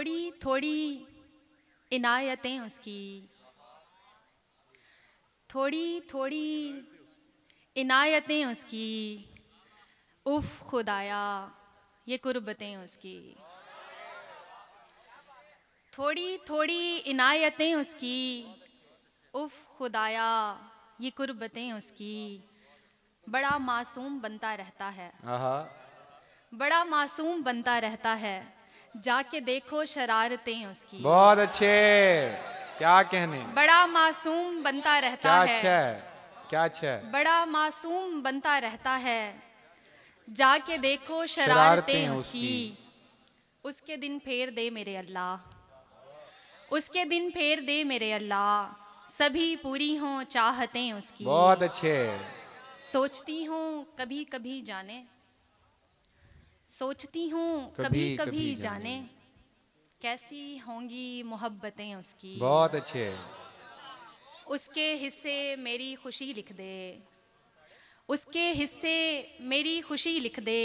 थोड़ी थोड़ी इनायतें उसकी, थोड़ी थोड़ी इनायतें उसकी, उफ़ खुदाया ये कुर्बतें उसकी। थोड़ी थोड़ी इनायतें उसकी, उफ़ खुदाया ये कुर्बतें उसकी। बड़ा मासूम बनता रहता है, बड़ा मासूम बनता रहता है, जाके देखो शरारतें उसकी। बहुत अच्छे, क्या कहने, बड़ा मासूम बनता रहता क्या है, अच्छा है, क्या अच्छा है। बड़ा मासूम बनता रहता है, जाके देखो शरारतें शरारतें उसकी। उसकी। उसके दिन फेर दे मेरे अल्लाह, उसके दिन फेर दे मेरे अल्लाह, सभी पूरी हों चाहतें उसकी। बहुत अच्छे, सोचती हूँ कभी कभी जाने, सोचती हूँ कभी कभी कभी कभी जाने। जाने, कैसी होंगी मोहब्बतें उसकी। बहुत अच्छे, उसके हिस्से मेरी खुशी लिख दे, उसके हिस्से मेरी खुशी लिख दे,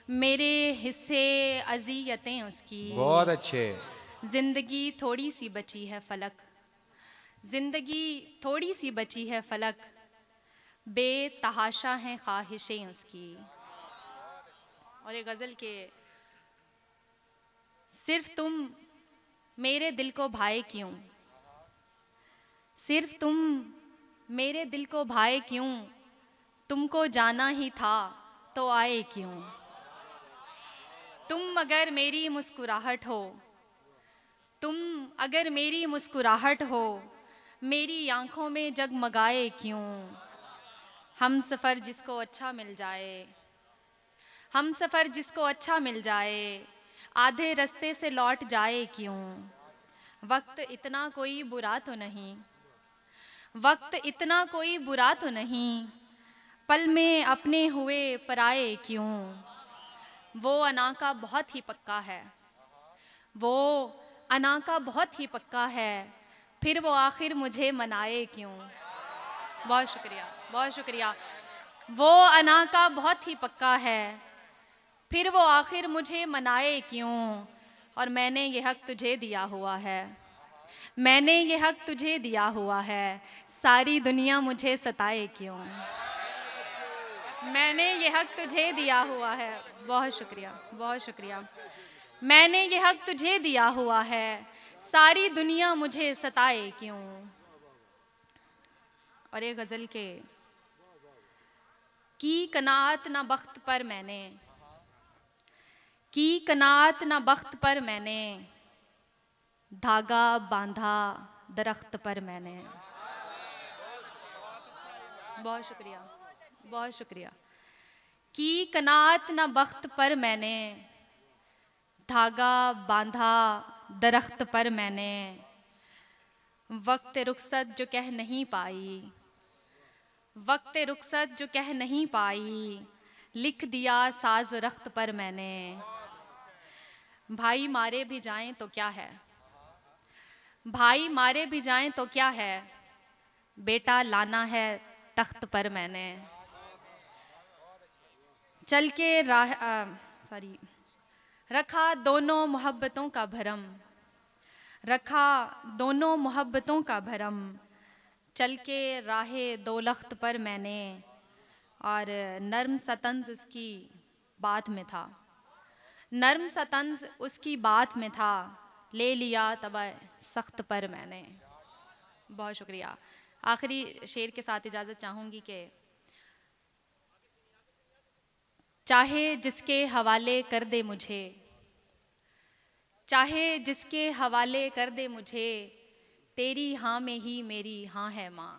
मेरे हिस्से अज़ियतें उसकी। बहुत अच्छे, जिंदगी थोड़ी सी बची है फलक, जिंदगी थोड़ी सी बची है फलक, बेतहाशा हैं ख्वाहिशें उसकी। और ये गज़ल के सिर्फ तुम मेरे दिल को भाए क्यों, सिर्फ तुम मेरे दिल को भाए क्यों, तुमको जाना ही था तो आए क्यों। तुम अगर मेरी मुस्कुराहट हो, तुम अगर मेरी मुस्कुराहट हो, मेरी आंखों में जगमगाए क्यों। हम सफ़र जिसको अच्छा मिल जाए, हम सफ़र जिसको अच्छा मिल जाए, आधे रास्ते से लौट जाए क्यों। वक्त इतना कोई बुरा तो नहीं, वक्त इतना कोई बुरा तो नहीं, पल में अपने हुए पराए क्यों। वो अना का बहुत ही पक्का है, वो अना का बहुत ही पक्का है, फिर वो आखिर मुझे मनाए क्यों। बहुत शुक्रिया, बहुत शुक्रिया। वो अना का बहुत ही पक्का है, फिर वो आखिर मुझे मनाए क्यों। और मैंने ये हक तुझे दिया हुआ है, मैंने ये हक तुझे दिया हुआ है, सारी दुनिया मुझे सताए क्यों। मैंने ये हक तुझे दिया हुआ है, बहुत शुक्रिया, बहुत शुक्रिया। मैंने ये हक तुझे दिया हुआ है, सारी दुनिया मुझे सताए क्यों। और ये गज़ल के की कनात ना बख्त पर मैंने, की कनात ना बख्त पर मैंने, धागा बांधा दरख्त पर मैंने। बहुत शुक्रिया, बहुत शुक्रिया। की कनात ना बख्त पर मैंने, धागा बांधा दरख्त पर मैंने, वक्त रुखसत जो कह नहीं पाई, वक्त रुखसत जो कह नहीं पाई, लिख दिया साज रख्त पर मैंने। भाई मारे भी जाएं तो क्या है, भाई मारे भी जाएं तो क्या है, बेटा लाना है तख्त पर मैंने। चल के राह सॉरी रखा दोनों मोहब्बतों का भरम, रखा दोनों मोहब्बतों का भरम, चल के राहे दौलख्त पर मैंने। और नर्म सा तंज उसकी बात में था, नर्म सा तंज उसकी बात में था, ले लिया तबा सख्त पर मैंने। बहुत शुक्रिया। आखिरी शेर के साथ इजाज़त चाहूँगी कि चाहे जिसके हवाले कर दे मुझे, चाहे जिसके हवाले कर दे मुझे, तेरी हाँ में ही मेरी हाँ है माँ।